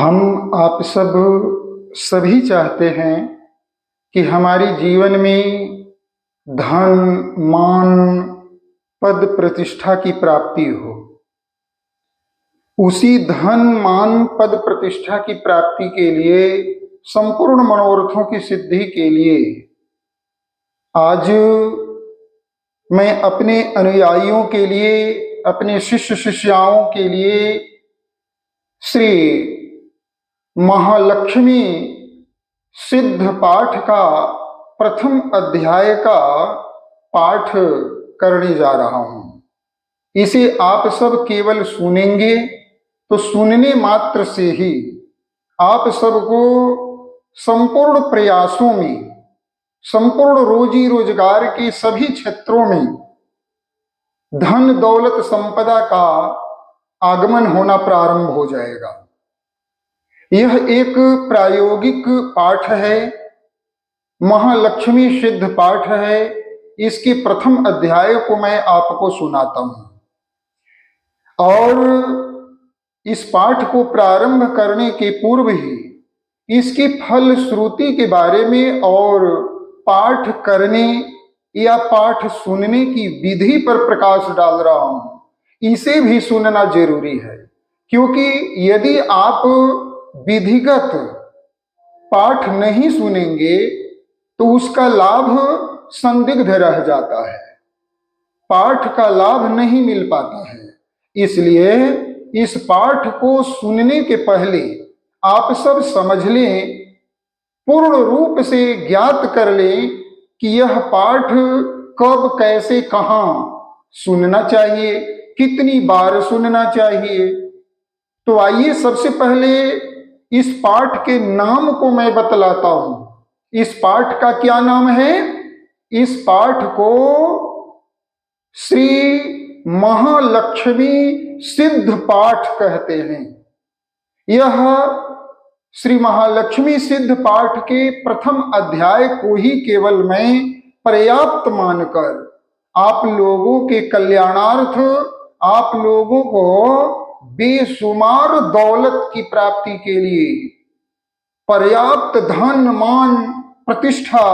हम आप सभी चाहते हैं कि हमारे जीवन में धन, मान, पद, प्रतिष्ठा की प्राप्ति हो। उसी धन, मान, पद, प्रतिष्ठा की प्राप्ति के लिए, संपूर्ण मनोरथों की सिद्धि के लिए आज मैं अपने अनुयायियों के लिए, अपने शिष्य शिष्याओं के लिए श्री महालक्ष्मी सिद्ध पाठ का प्रथम अध्याय का पाठ करने जा रहा हूं। इसे आप सब केवल सुनेंगे तो सुनने मात्र से ही आप सबको संपूर्ण प्रयासों में, संपूर्ण रोजी रोजगार के सभी क्षेत्रों में धन दौलत संपदा का आगमन होना प्रारंभ हो जाएगा। यह एक प्रायोगिक पाठ है, महालक्ष्मी सिद्ध पाठ है। इसके प्रथम अध्याय को मैं आपको सुनाता हूं और इस पाठ को प्रारंभ करने के पूर्व ही इसकी फल श्रुति के बारे में और पाठ करने या पाठ सुनने की विधि पर प्रकाश डाल रहा हूं। इसे भी सुनना जरूरी है, क्योंकि यदि आप विधिगत पाठ नहीं सुनेंगे तो उसका लाभ संदिग्ध रह जाता है, पाठ का लाभ नहीं मिल पाता है। इसलिए इस पाठ को सुनने के पहले आप सब समझ लें, पूर्ण रूप से ज्ञात कर लें कि यह पाठ कब, कैसे, कहां सुनना चाहिए, कितनी बार सुनना चाहिए। तो आइए सबसे पहले इस पाठ के नाम को मैं बतलाता हूं। इस पाठ का क्या नाम है? इस पाठ को श्री महालक्ष्मी सिद्ध पाठ कहते हैं। यह श्री महालक्ष्मी सिद्ध पाठ के प्रथम अध्याय को ही केवल मैं पर्याप्त मानकर आप लोगों के कल्याणार्थ, आप लोगों को बेशुमार दौलत की प्राप्ति के लिए, पर्याप्त धन, मान, प्रतिष्ठा,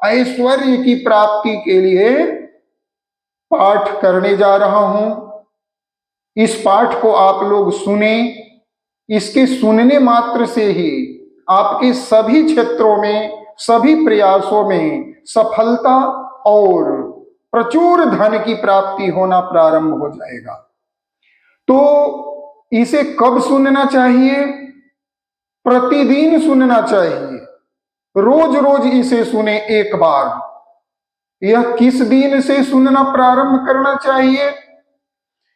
ऐश्वर्य की प्राप्ति के लिए पाठ करने जा रहा हूं। इस पाठ को आप लोग सुने। इसके सुनने मात्र से ही आपके सभी क्षेत्रों में, सभी प्रयासों में सफलता और प्रचुर धन की प्राप्ति होना प्रारंभ हो जाएगा। तो इसे कब सुनना चाहिए? प्रतिदिन सुनना चाहिए। रोज रोज इसे सुने एक बार। यह किस दिन से सुनना प्रारंभ करना चाहिए?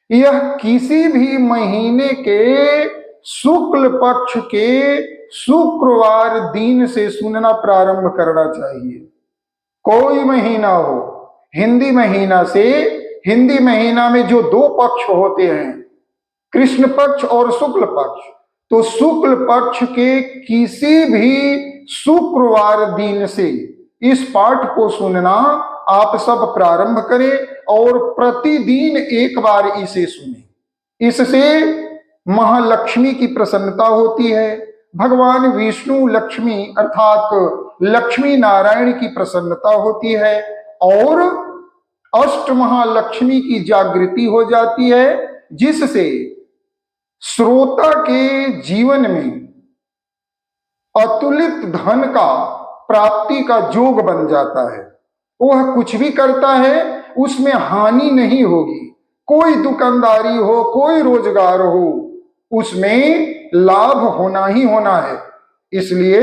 यह किसी भी महीने के शुक्ल पक्ष के शुक्रवार दिन से सुनना प्रारंभ करना चाहिए। कोई महीना हो, हिंदी महीना से, हिंदी महीना में जो दो पक्ष होते हैं, कृष्ण पक्ष और शुक्ल पक्ष, तो शुक्ल पक्ष के किसी भी शुक्रवार दिन से इस पाठ को सुनना आप सब प्रारंभ करें और प्रतिदिन एक बार इसे सुने। इससे महालक्ष्मी की प्रसन्नता होती है। भगवान विष्णु लक्ष्मी अर्थात लक्ष्मी नारायण की प्रसन्नता होती है और अष्ट महालक्ष्मी की जागृति हो जाती है, जिससे श्रोता के जीवन में अतुलित धन का प्राप्ति का योग बन जाता है। वह कुछ भी करता है उसमें हानि नहीं होगी। कोई दुकानदारी हो, कोई रोजगार हो, उसमें लाभ होना ही होना है। इसलिए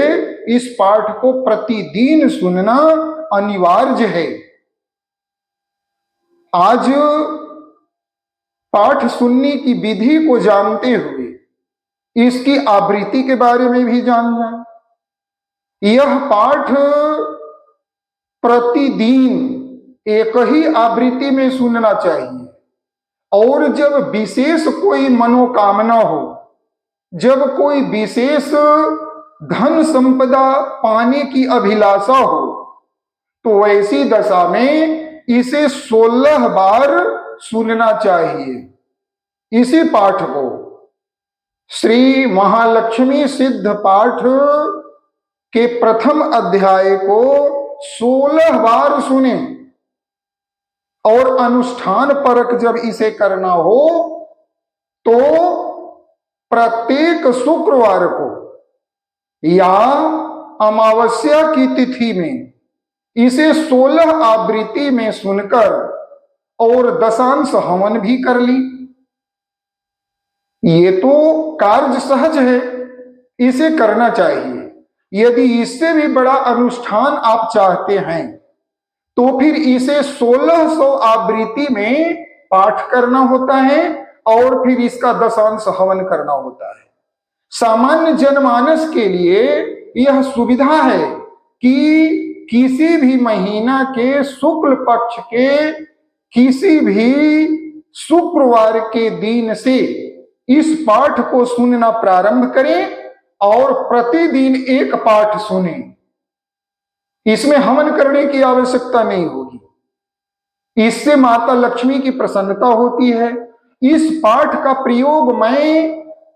इस पाठ को प्रतिदिन सुनना अनिवार्य है। आज पाठ सुनने की विधि को जानते हुए इसकी आवृत्ति के बारे में भी जान जाए। यह पाठ प्रतिदिन एक ही आवृत्ति में सुनना चाहिए और जब विशेष कोई मनोकामना हो, जब कोई विशेष धन संपदा पाने की अभिलाषा हो, तो ऐसी दशा में इसे 16 बार सुनना चाहिए। इसी पाठ को श्री महालक्ष्मी सिद्ध पाठ के प्रथम अध्याय को 16 बार सुने और अनुष्ठान परक जब इसे करना हो तो प्रत्येक शुक्रवार को या अमावस्या की तिथि में इसे 16 आवृत्ति में सुनकर और दशांश हवन भी कर ली। ये तो कार्य सहज है, इसे करना चाहिए। यदि इससे भी बड़ा अनुष्ठान आप चाहते हैं तो फिर इसे 1600 आवृत्ति में पाठ करना होता है और फिर इसका दशांश हवन करना होता है। सामान्य जनमानस के लिए यह सुविधा है कि किसी भी महीना के शुक्ल पक्ष के किसी भी शुक्रवार के दिन से इस पाठ को सुनना प्रारंभ करें और प्रतिदिन एक पाठ सुनें। इसमें हवन करने की आवश्यकता नहीं होगी। इससे माता लक्ष्मी की प्रसन्नता होती है। इस पाठ का प्रयोग मैं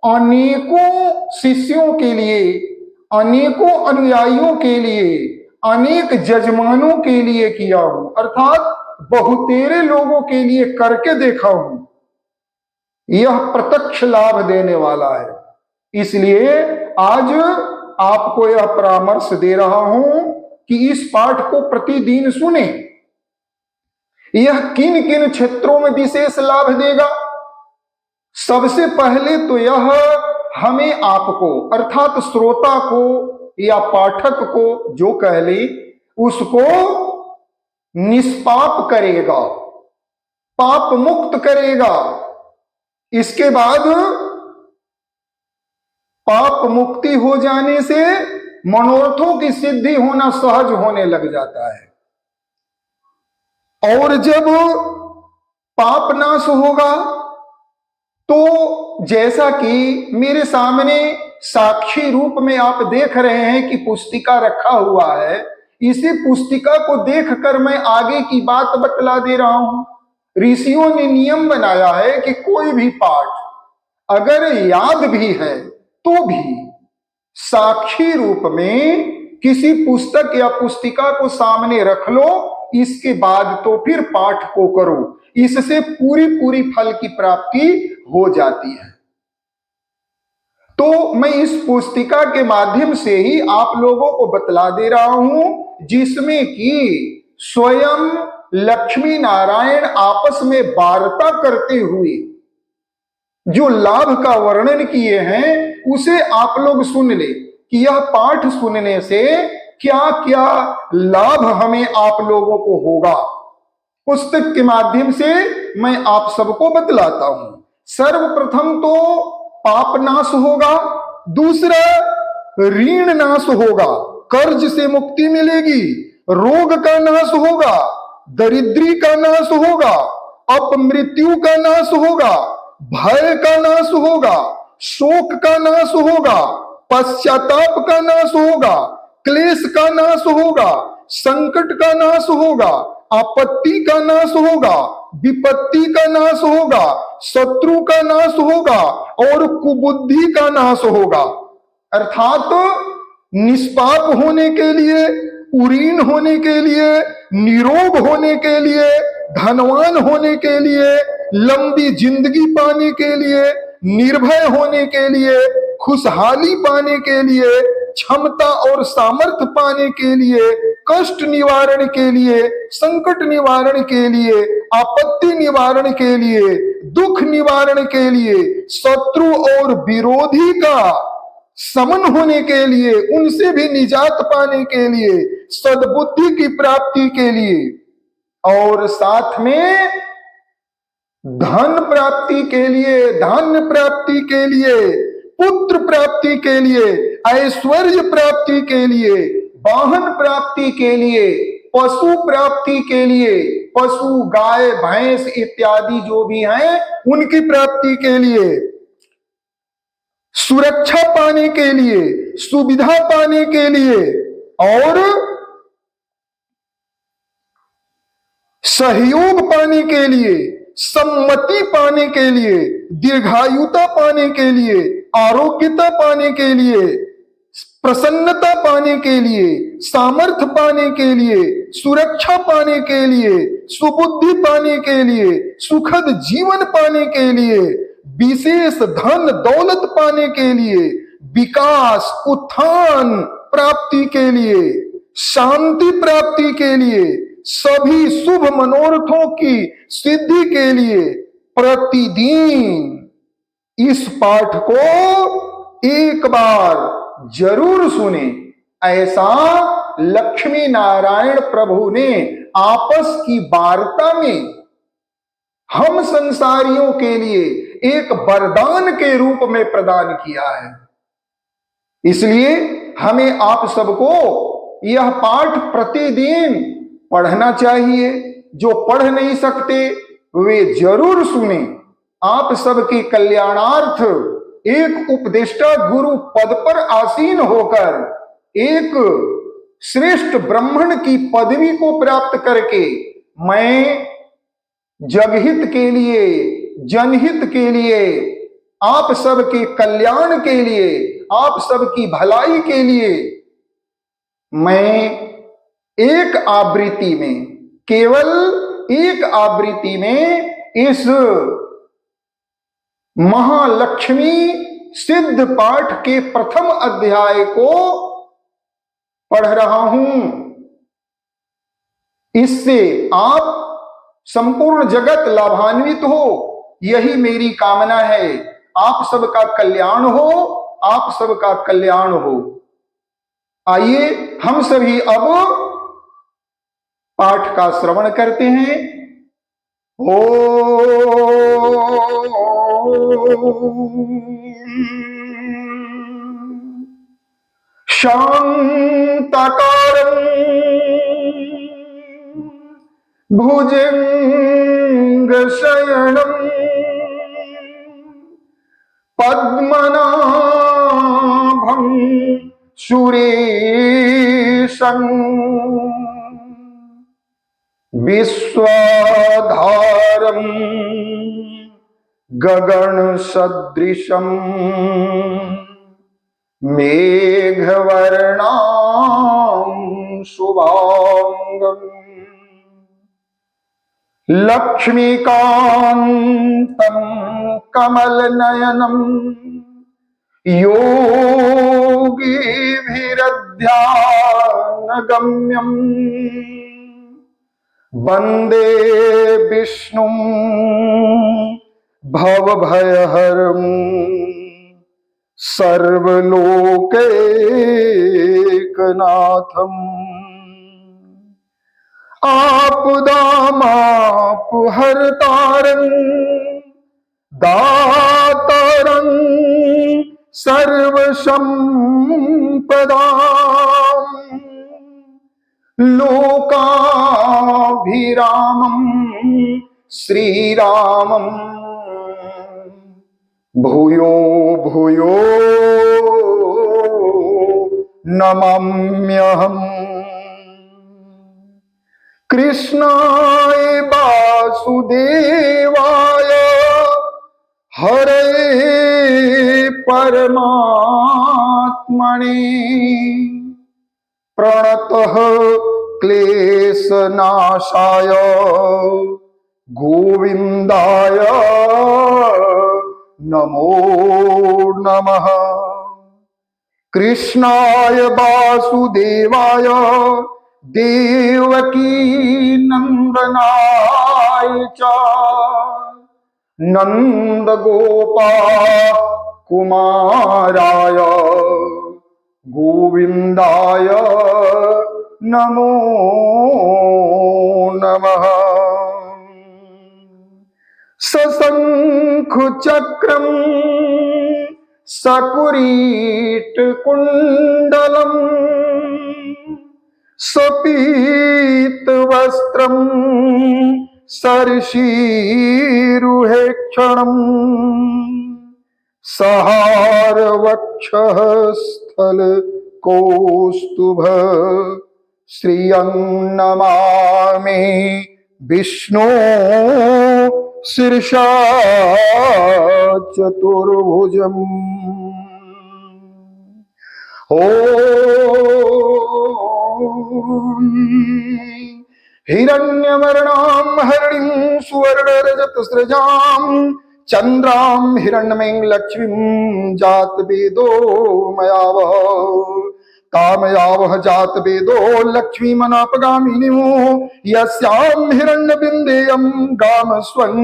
अनेकों शिष्यों के लिए, अनेकों अनुयायियों के लिए, अनेक जजमानों के लिए किया हूं, अर्थात बहुतेरे लोगों के लिए करके देखा हूं। यह प्रत्यक्ष लाभ देने वाला है। इसलिए आज आपको यह परामर्श दे रहा हूं कि इस पाठ को प्रतिदिन सुने। यह किन किन क्षेत्रों में विशेष लाभ देगा? सबसे पहले तो यह हमें आपको अर्थात श्रोता को या पाठक को जो कह ले उसको निष्पाप करेगा, पाप मुक्त करेगा। इसके बाद पाप मुक्ति हो जाने से मनोरथों की सिद्धि होना सहज होने लग जाता है। और जब पाप नाश होगा तो जैसा कि मेरे सामने साक्षी रूप में आप देख रहे हैं कि पुस्तिका रखा हुआ है, इसी पुस्तिका को देखकर मैं आगे की बात बतला दे रहा हूं। ऋषियों ने नियम बनाया है कि कोई भी पाठ अगर याद भी है तो भी साक्षी रूप में किसी पुस्तक या पुस्तिका को सामने रख लो, इसके बाद तो फिर पाठ को करो। इससे पूरी पूरी फल की प्राप्ति हो जाती है। तो मैं इस पुस्तिका के माध्यम से ही आप लोगों को बतला दे रहा हूं, जिसमें कि स्वयं लक्ष्मी नारायण आपस में वार्ता करते हुए जो लाभ का वर्णन किए हैं उसे आप लोग सुन ले कि यह पाठ सुनने से क्या क्या लाभ हमें आप लोगों को होगा। पुस्तक के माध्यम से मैं आप सबको बतलाता हूं। सर्वप्रथम तो पाप नाश होगा, दूसरा ऋण नाश होगा, कर्ज से मुक्ति मिलेगी, रोग का नाश होगा, दरिद्री का नाश होगा, अपमृत्यु का नाश होगा, भय का नाश होगा, शोक का नाश होगा, पश्चाताप का नाश होगा, क्लेश का नाश होगा, संकट का नाश होगा, आपत्ति का नाश होगा, विपत्ति का नाश होगा, शत्रु का नाश होगा और कुबुद्धि का नाश होगा। अर्थात निष्पाप होने के लिए, उरीन होने के लिए, निरोग होने के लिए, धनवान होने के लिए, लंबी जिंदगी पाने के लिए, निर्भय होने के लिए, खुशहाली पाने के लिए, क्षमता और सामर्थ्य पाने के लिए, कष्ट निवारण के लिए, संकट निवारण के लिए, आपत्ति निवारण के लिए, दुख निवारण के लिए, शत्रु और विरोधी का समन होने के लिए, उनसे भी निजात पाने के लिए, सद्बुद्धि की प्राप्ति के लिए और साथ में धन प्राप्ति के लिए, धान्य प्राप्ति के लिए, पुत्र प्राप्ति के लिए, ऐश्वर्य प्राप्ति के लिए, वाहन प्राप्ति के लिए, पशु प्राप्ति के लिए, पशु गाय भैंस इत्यादि जो भी हैं उनकी प्राप्ति के लिए, सुरक्षा पाने के लिए, सुविधा पाने के लिए और सहयोग पाने के लिए, सम्मति पाने के लिए, दीर्घायुता पाने के लिए, आरोग्यता पाने के लिए, प्रसन्नता पाने के लिए, सामर्थ्य पाने के लिए, सुरक्षा पाने के लिए, सुबुद्धि पाने के लिए, सुखद जीवन पाने के लिए, विशेष धन दौलत पाने के लिए, विकास उत्थान प्राप्ति के लिए, शांति प्राप्ति के लिए, सभी शुभ मनोरथों की सिद्धि के लिए प्रतिदिन इस पाठ को एक बार जरूर सुने। ऐसा लक्ष्मी नारायण प्रभु ने आपस की वार्ता में हम संसारियों के लिए एक वरदान के रूप में प्रदान किया है। इसलिए हमें आप सबको यह पाठ प्रतिदिन पढ़ना चाहिए। जो पढ़ नहीं सकते वे जरूर सुने। आप सबके कल्याणार्थ एक उपदेष्टा गुरु पद पर आसीन होकर एक श्रेष्ठ ब्राह्मण की पदवी को प्राप्त करके मैं जगहित के लिए, जनहित के लिए, आप सबके कल्याण के लिए, आप सबकी भलाई के लिए मैं एक आवृत्ति में, केवल एक आवृत्ति में इस महालक्ष्मी सिद्ध पाठ के प्रथम अध्याय को पढ़ रहा हूं। इससे आप संपूर्ण जगत लाभान्वित हो, यही मेरी कामना है। आप सबका कल्याण हो, आप सबका कल्याण हो। आइए हम सभी अब पाठ का श्रवण करते हैं। शांताकारं भुजंगशयनं पद्मनाभं सुरेशं विश्वाधारं गगनसदृशं मेघवर्णां शुभांगं लक्ष्मीकान्तं कमलनयनं योगिभिरध्यानगम्यं वन्दे विष्णुं भवभयहरं सर्वलोकैकनाथम् आपदामापहर्तारं दातारं सर्वसम्पदां लोकाभिरामं श्रीरामं भूयो भूयो नमाम्यहम्। कृष्णाय वासुदेवाय हरे परमात्मने प्रणतः क्लेशनाशाय गोविन्दाय नमो नमः। कृष्णाय वासुदेवाय देवकी नंदनाय च नंदगोपाल कुमाराय गोविन्दाय नमो नमः। सशंख चक्रं सकुरीटकुण्डलं सपीतवस्त्रं सरसीरुहेक्षणं सहारवक्षः स्थलकौस्तुभ श्रियं नमामि विष्णो शीर्षा चतुर्भुजम्। ॐ हिरण्यवर्णां हरिणीं सुवर्णरजतस्रजां चन्द्रां हिरण्मयीं लक्ष्मीं जातवेदो मया वः कामयावह जातवेदो लक्ष्मीमनापगामिनीमो यस्यां हिरण्यबिन्देयं गामस्वं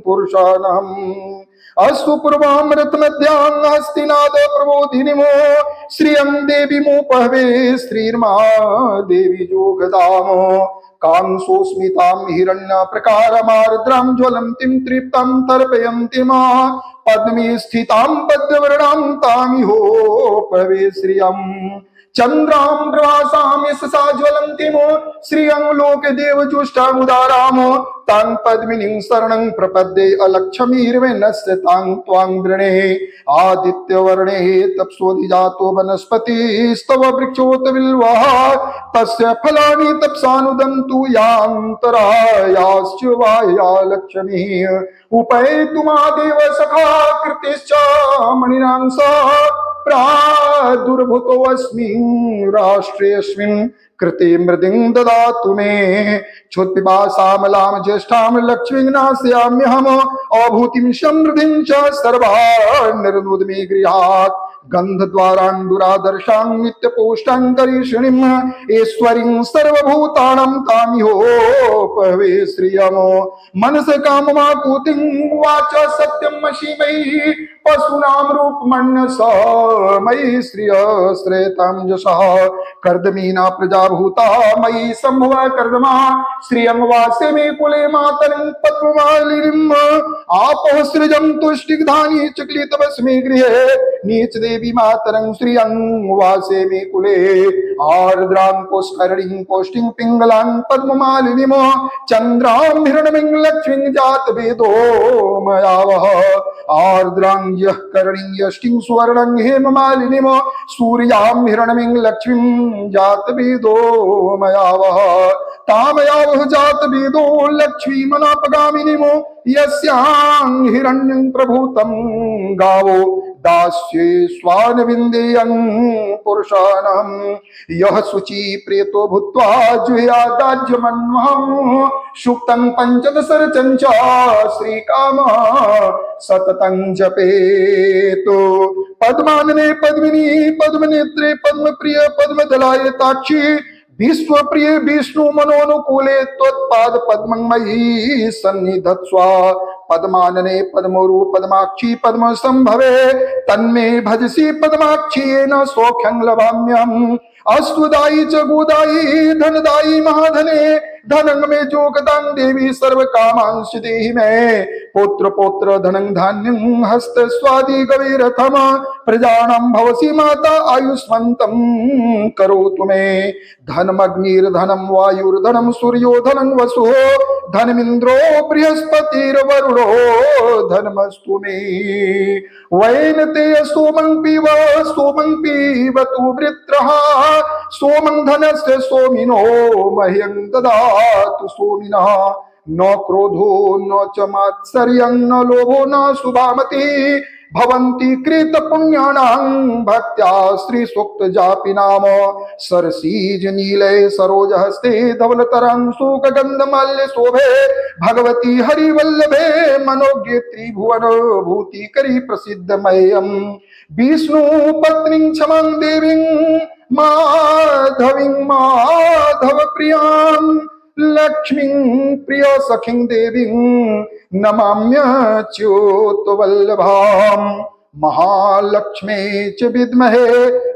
पुरुषाणाम् अस्तु पूर्वामृतमध्यां हस्तिनाद प्रबोधिनीमो श्रियं देवी मोपहवे श्रीर्मा देवी जोगदामो कांसोस्मितां हिरण्य प्रकारमार्द्रां ज्वलन्तीं तृप्तां तर्पयन्तीं पद्मे स्थितां पद्मवर्णां तामिहोपहवे श्रियं चन्द्रां प्रवासां यशसा ज्वलन्तीं श्रियं लोकदेवजुष्टामुदारां तां पद्मिनीं शरणं प्रपद्ये अलक्ष्मीर्वेणस्य तां त्वां वृणे आदित्यवर्णे तप्सोऽधिजातो वनस्पतिस्तव वृक्षोत बिल्वः तस्य फलानि तप्सानुदन्तु यान्तरायाश्च वाया लक्ष्मीः उपैतु मादेव सखा कृतिश्च मणिनां सह प्रादुर्भूतोऽस्मिन् राष्ट्रेऽस्मिन् कृते मृदिं ददातु मे क्षुत्पिपासामलां ज्येष्ठां लक्ष्मीं नास्याम्यहम् अभूतिं समृद्धिं च सर्वान् निर्नुद मे गृहात् गन्धद्वारान् दुरादर्शां नित्यपोष्टां करीषिणीम् ईश्वरीं सर्वभूतानां तामिहोपहवे श्रियम् मनस काममाकुतिं वाच सत्यं मशीमयि पशूनां रूपमन्यस मयि श्रिय श्रेतां यशः कर्दमीना प्रजाभूता मयि संभव कर्दमा श्रियं वासे मे कुले मातरं पद्ममालिनीम् आपः सृजं तुष्टिग्धानि चक्लितवस्मे गृहे नीच देवी मातरं श्रियं वासे मे कुले आर्द्रां पुष्करणीं पौष्टिं पिङ्गलां पद्ममालिनीम् चन्द्रां हिरण्मयीं लक्ष्मीं जातवेदो मया वः आर्द्रां यः करणीं यष्टिं सुवर्णं हेममालिनीम् सूर्यां हिरण्मयीं लक्ष्मीं जातवेदो मया वः तामयावह जातवेदो लक्ष्मीमनापगामिनीमो यस्यां हिरण्यं प्रभूतं गावो दास्ये स्वानविन्देयं पुरुषाणां यः शुचि प्रेतो भूत्वा जुह्यादाज्यमन्वहं सूक्तं पञ्चदशरचं च श्रीकामः सततं जपेत् पद्मानने पद्मिनी पद्मनेत्रे पद्मप्रिय पद्मदलायताक्षी विश्वप्रिय विष्णु मनोनुकूले त्वत्पाद पद्ममयी सन्निधत्स्व पद्मानने पद्मोरु पद्माक्षी पद्म संभवे तन्मे भजसी पद्माक्षी न सौख्यं लभाम्यहम् अस्तुदायी च गोदायी धनदायी महाधने धनं मे जोगदां देवी सर्व कामांश देहि मे पुत्र पौत्र धनं धान्यं हस्त स्वादि गवीरथम प्रजानां भवसि माता आयुष्मन्तं करोतु मे धनमग्निर्धनं वायुर्धनं सूर्यो धनं वसुः धनमिन्द्रो बृहस्पतिर्वरुणो धनमस्तु मे वैनते सोमं पीबतु वृत्रः सोमं धनस्य सोमिनो मह्यं ददातु सोमिनः न क्रोधो न च मात्सर्यं न लोभो न शुभामति भवन्ति कृत पुण्यानां भक्त्या श्री सूक्त जापि नाम सरसीज नीले सरोजहस्ते धवलतरं सुगंधमाल्य शोभे भगवती हरिवल्लभे मनोज्ञ त्रिभुवन भूतिकरी प्रसिद्धमयम् विष्णु पत्नीं क्षमां देवीं माधवीं माधव प्रियां लक्ष्मीं प्रिय सखीं देवीं नमाम्यच्युतवल्लभाम् महालक्ष्मी च विद्महे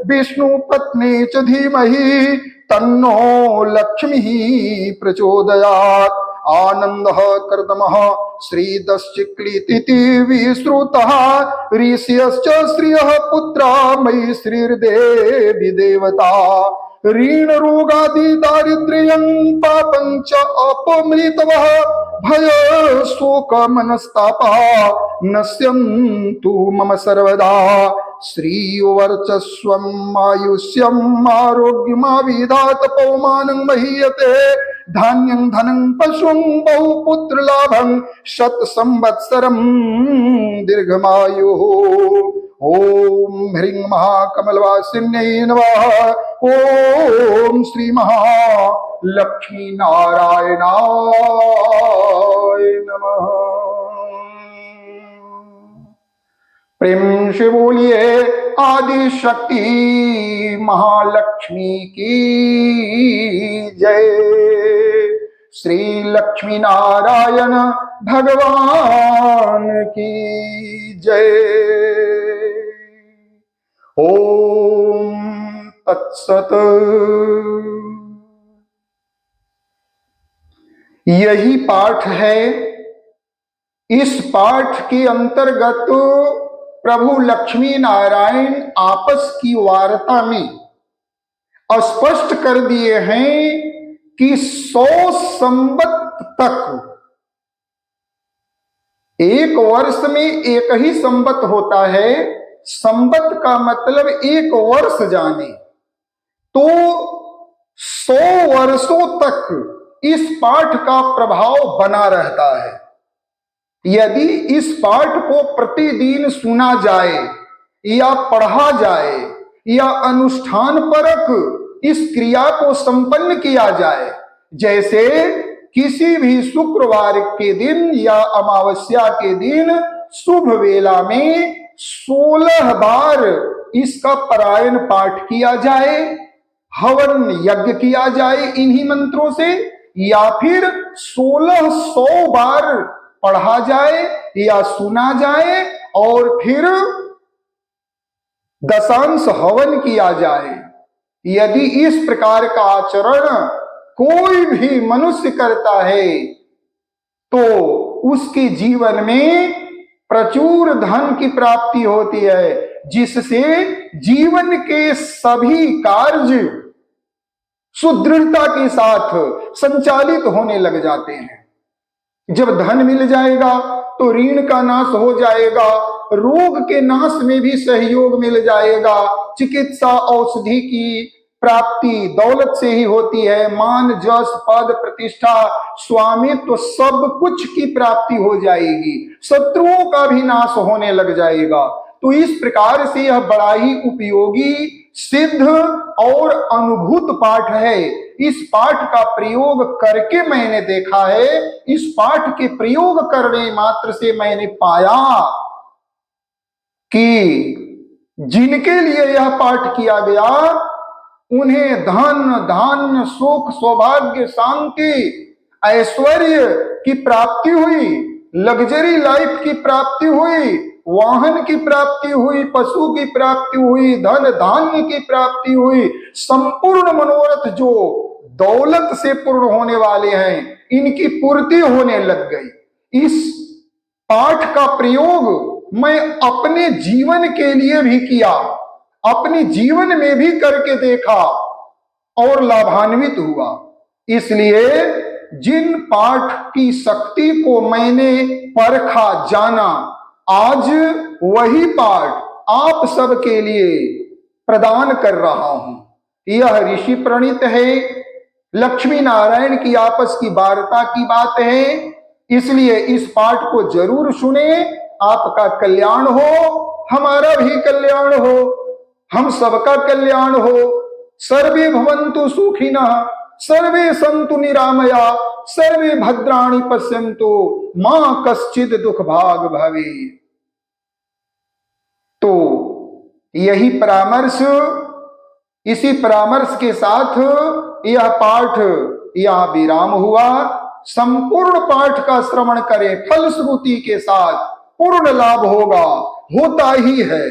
विष्णुपत्नी च धीमहि तन्नो लक्ष्मीः प्रचोदयात् आनन्दः कर्दमः श्रीदश्चिक्लितिथि विश्रुतः ऋषयश्च श्रियः पुत्रा मयि श्रीर्देवी देवता ऋण रोगादि दारिद्र्यं पापं च अपमृतवः भय शोक मनस्तापः नश्यन्तु मम सर्वदा श्रीवर्चस्वम् आयुष्यम् आरोग्यमाविधात पौमानं महीयते धान्यं धनं पशुं बहुपुत्र लाभं शत संवत्सरं दीर्घमायुः। ओम ह्रीं महाकमलवासिन्यै नमः। ओम श्री महालक्ष्मी नारायणाय नमः। प्रेम से बोलिए आदि शक्ति महालक्ष्मी की जय। श्री लक्ष्मी नारायण भगवान की जय। ओम तत्सत। यही पाठ है। इस पाठ के अंतर्गत प्रभु लक्ष्मी नारायण आपस की वार्ता में स्पष्ट कर दिए हैं कि 100 संवत तक, एक वर्ष में एक ही संवत होता है, संवत का मतलब एक वर्ष जाने, तो 100 वर्षों तक इस पाठ का प्रभाव बना रहता है। यदि इस पाठ को प्रतिदिन सुना जाए या पढ़ा जाए या अनुष्ठान परक इस क्रिया को संपन्न किया जाए, जैसे किसी भी शुक्रवार के दिन या अमावस्या के दिन शुभ वेला में 16 बार इसका पारायण पाठ किया जाए, हवन यज्ञ किया जाए इन्हीं मंत्रों से, या फिर 1600 बार पढ़ा जाए या सुना जाए और फिर दशांश हवन किया जाए। यदि इस प्रकार का आचरण कोई भी मनुष्य करता है तो उसके जीवन में प्रचुर धन की प्राप्ति होती है, जिससे जीवन के सभी कार्य सुदृढ़ता के साथ संचालित होने लग जाते हैं। जब धन मिल जाएगा तो ऋण का नाश हो जाएगा, रोग के नाश में भी सहयोग मिल जाएगा, चिकित्सा औषधि की प्राप्ति दौलत से ही होती है, मान जस पद प्रतिष्ठा स्वामित्व सब कुछ की प्राप्ति हो जाएगी, शत्रुओं का भी नाश होने लग जाएगा। तो इस प्रकार से यह बड़ा ही उपयोगी, सिद्ध और अनुभूत पाठ है। इस पाठ का प्रयोग करके मैंने देखा है, इस पाठ के प्रयोग करने मात्र से मैंने पाया कि जिनके लिए यह पाठ किया गया उन्हें धन धान्य सुख सौभाग्य शांति ऐश्वर्य की प्राप्ति हुई, लग्जरी लाइफ की प्राप्ति हुई, वाहन की प्राप्ति हुई, पशु की प्राप्ति हुई, धन धान्य की प्राप्ति हुई, संपूर्ण मनोरथ जो दौलत से पूर्ण होने वाले हैं इनकी पूर्ति होने लग गई। इस पाठ का प्रयोग मैं अपने जीवन के लिए भी किया, अपने जीवन में भी करके देखा और लाभान्वित हुआ। इसलिए जिन पाठ की शक्ति को मैंने परखा जाना, आज वही पाठ आप सबके लिए प्रदान कर रहा हूं। यह ऋषि प्रणीत है, लक्ष्मी नारायण की आपस की वार्ता की बात है, इसलिए इस पाठ को जरूर सुने। आपका कल्याण हो, हमारा भी कल्याण हो, हम सबका कल्याण हो। सर्वे भवन्तु सुखिनः, सर्वे सन्तु निरामया, सर्वे भद्राणि पश्यन्तु मां कश्चित् दुख भाग भवेत्। तो यही परामर्श, इसी परामर्श के साथ यह पाठ यहां विराम हुआ। संपूर्ण पाठ का श्रवण करें, फलश्रुति के साथ पूर्ण लाभ होगा, होता ही है।